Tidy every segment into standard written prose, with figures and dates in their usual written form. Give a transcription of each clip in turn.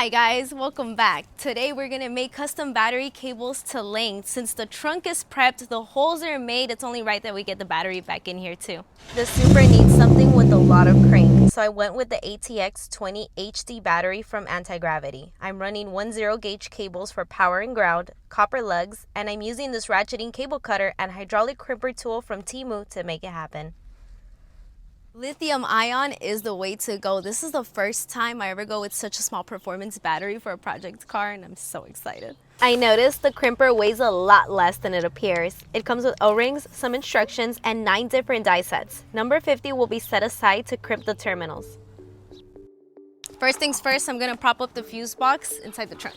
Hi guys, welcome back. Today we're gonna make custom battery cables to length. Since the trunk is prepped, the holes are made, it's only right that we get the battery back in here too. The Supra needs something with a lot of crank, so I went with the ATX 20 HD battery from Anti-Gravity. I'm running 10 gauge cables for power and ground, copper lugs, and I'm using this ratcheting cable cutter and hydraulic crimper tool from Temu to make it happen. Lithium ion is the way to go. This is the first time I ever go with such a small performance battery for a project car, and I'm so excited. I noticed the crimper weighs a lot less than it appears. It comes with O-rings, some instructions, and 9 different die sets. Number 50 will be set aside to crimp the terminals. First things first, I'm gonna prop up the fuse box inside the trunk.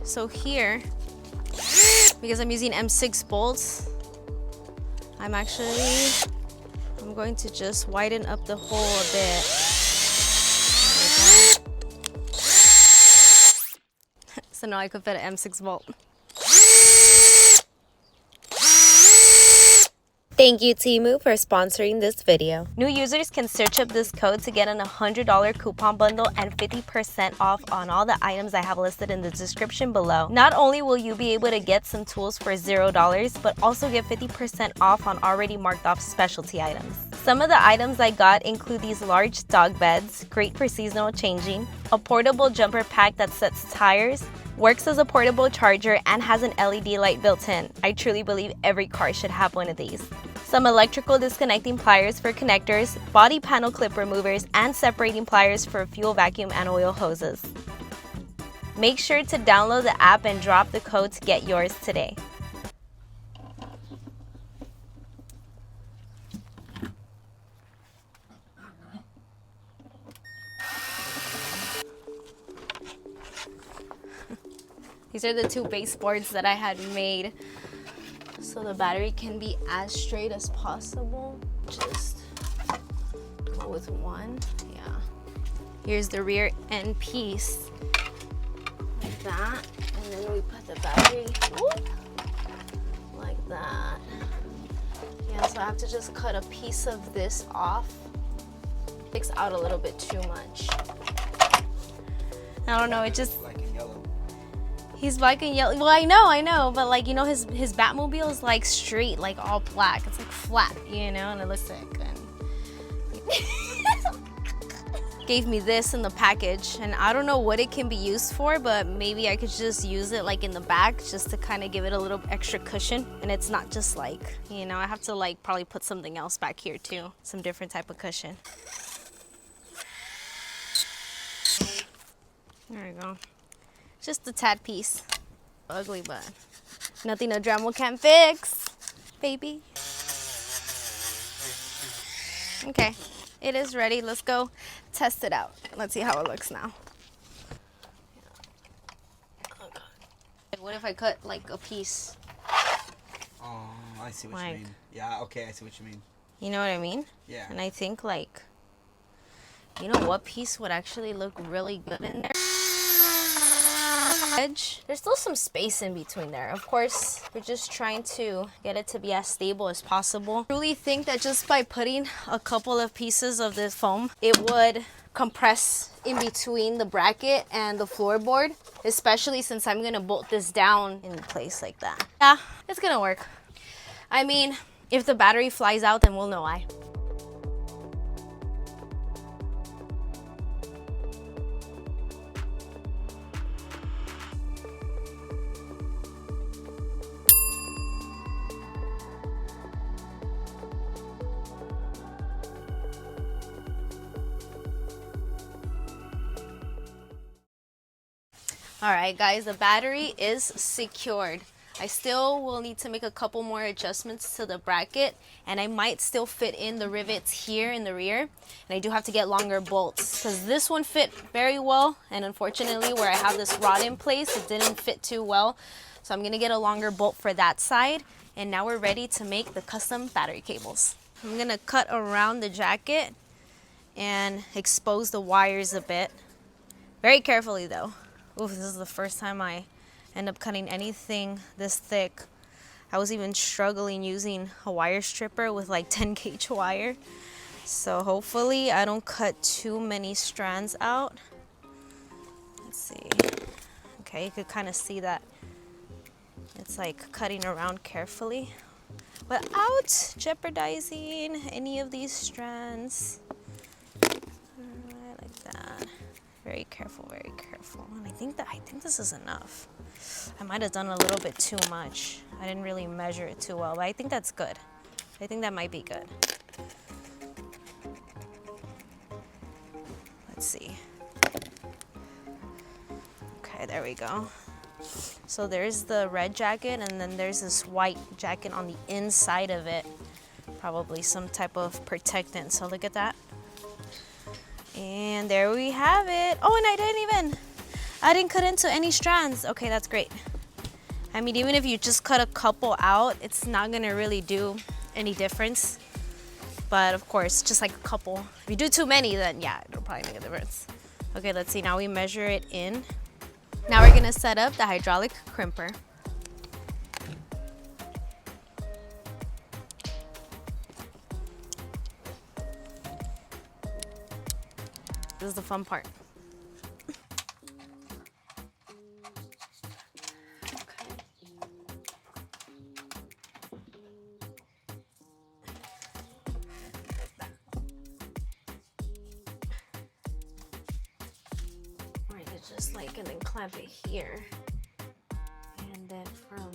So here, because I'm using M6 bolts, I'm going to just widen up the hole a bit. So now I could fit an M6 bolt. Thank you, Temu, for sponsoring this video. New users can search up this code to get an $100 coupon bundle and 50% off on all the items I have listed in the description below. Not only will you be able to get some tools for $0, but also get 50% off on already marked off specialty items. Some of the items I got include these large dog beds, great for seasonal changing, a portable jumper pack that sets tires, works as a portable charger, and has an LED light built in. I truly believe every car should have one of these. Some electrical disconnecting pliers for connectors, body panel clip removers, and separating pliers for fuel vacuum and oil hoses. Make sure to download the app and drop the code to get yours today. These are the 2 baseboards that I had made so the battery can be as straight as possible. Just go with one, yeah. Here's the rear end piece, like that. And then we put the battery, like that. Yeah, so I have to just cut a piece of this off. It sticks out a little bit too much. I don't know, it just... He's black and yellow. Well, I know, but like, you know, his Batmobile is like straight, like all black. It's like flat, you know, and it looks sick. And gave me this in the package, and I don't know what it can be used for, but maybe I could just use it like in the back just to kind of give it a little extra cushion. And it's not just like, you know, I have to like probably put something else back here too, some different type of cushion. There we go. Just a tad piece. Ugly, but nothing a Dremel can't fix, baby. Okay, it is ready. Let's go test it out. Let's see how it looks now. What if I cut like a piece? Oh, I see what you mean. Yeah, okay, I see what you mean. You know what I mean? Yeah. And I think like, you know what piece would actually look really good in there? Edge. There's still some space in between there. Of course, we're just trying to get it to be as stable as possible. I really think that just by putting a couple of pieces of this foam, it would compress in between the bracket and the floorboard, especially since I'm gonna bolt this down in place like that. Yeah, it's gonna work. I mean, if the battery flies out, then we'll know why. All right, guys, the battery is secured. I still will need to make a couple more adjustments to the bracket, and I might still fit in the rivets here in the rear. And I do have to get longer bolts because this one fit very well, and unfortunately where I have this rod in place, it didn't fit too well. So I'm gonna get a longer bolt for that side, and now we're ready to make the custom battery cables. I'm gonna cut around the jacket and expose the wires a bit. Very carefully though. Oof, this is the first time I end up cutting anything this thick. I was even struggling using a wire stripper with like 10 gauge wire. So hopefully I don't cut too many strands out. Let's see. Okay, you could kind of see that it's like cutting around carefully without jeopardizing any of these strands. Alright, like that. Very careful, very careful. And I think this is enough. I might have done a little bit too much. I didn't really measure it too well, but I think that's good. I think that might be good. Let's see. Okay, there we go. So there's the red jacket, and then there's this white jacket on the inside of it. Probably some type of protectant. So look at that. And there we have it. Oh, and I didn't cut into any strands. Okay, that's great. I mean, even if you just cut a couple out, it's not gonna really do any difference. But of course, just like a couple. If you do too many, then yeah, it'll probably make a difference. Okay, let's see, now we measure it in. Now we're gonna set up the hydraulic crimper. This is the fun part. Just like, and then clamp it here, and then from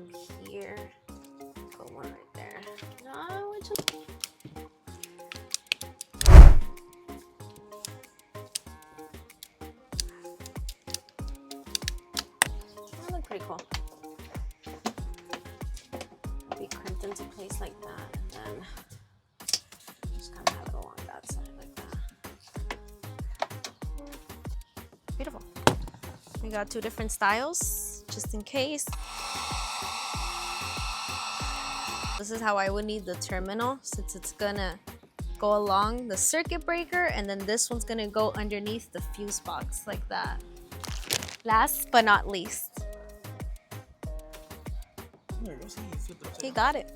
here go one right there. No, it just that look pretty cool. Be crimped into place like that, and then just kind of have it along that side like that. Beautiful. We got two different styles, just in case. This is how I would need the terminal, since it's gonna go along the circuit breaker, and then this one's gonna go underneath the fuse box, like that. Last but not least. He got it.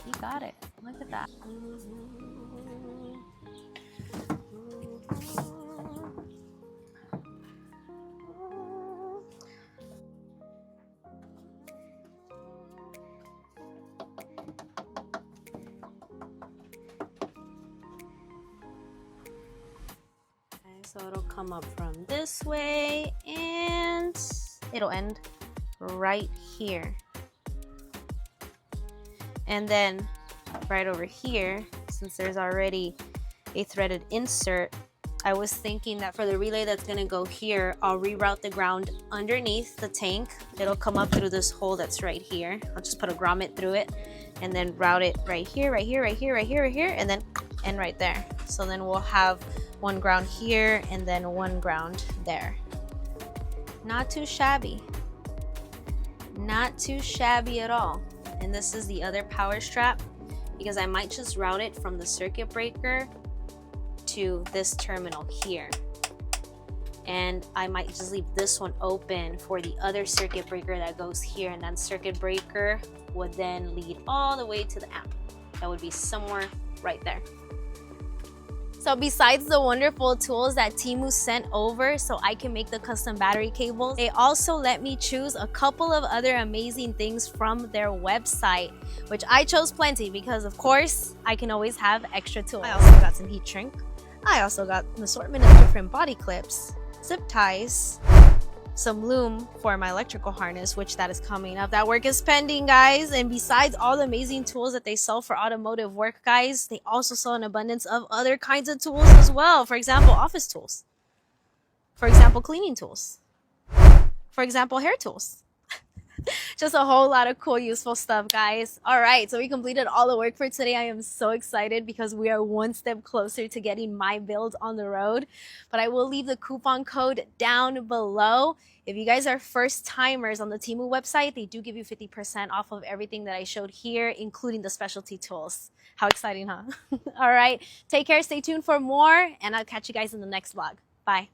He got it. Look at that. So it'll come up from this way and it'll end right here. And then right over here, since there's already a threaded insert, I was thinking that for the relay that's gonna go here, I'll reroute the ground underneath the tank. It'll come up through this hole that's right here. I'll just put a grommet through it and then route it right here, right here, right here, right here, right here, and then end right there. So then we'll have one ground here and then one ground there. Not too shabby. Not too shabby at all. And this is the other power strap, because I might just route it from the circuit breaker to this terminal here. And I might just leave this one open for the other circuit breaker that goes here, and that circuit breaker would then lead all the way to the amp. That would be somewhere right there. So besides the wonderful tools that Temu sent over so I can make the custom battery cables, they also let me choose a couple of other amazing things from their website, which I chose plenty because of course I can always have extra tools. I also got some heat shrink. I also got an assortment of different body clips, zip ties, some loom for my electrical harness, which that is coming up. That work is pending, guys. And besides all the amazing tools that they sell for automotive work, guys, they also sell an abundance of other kinds of tools as well. For example, office tools. For example, cleaning tools. For example, hair tools. Just a whole lot of cool, useful stuff, guys. All right, so we completed all the work for today. I am so excited because we are one step closer to getting my build on the road. But I will leave the coupon code down below. If you guys are first timers on the Temu website, they do give you 50% off of everything that I showed here, including the specialty tools. How exciting, huh? All right, take care, stay tuned for more, and I'll catch you guys in the next vlog. Bye.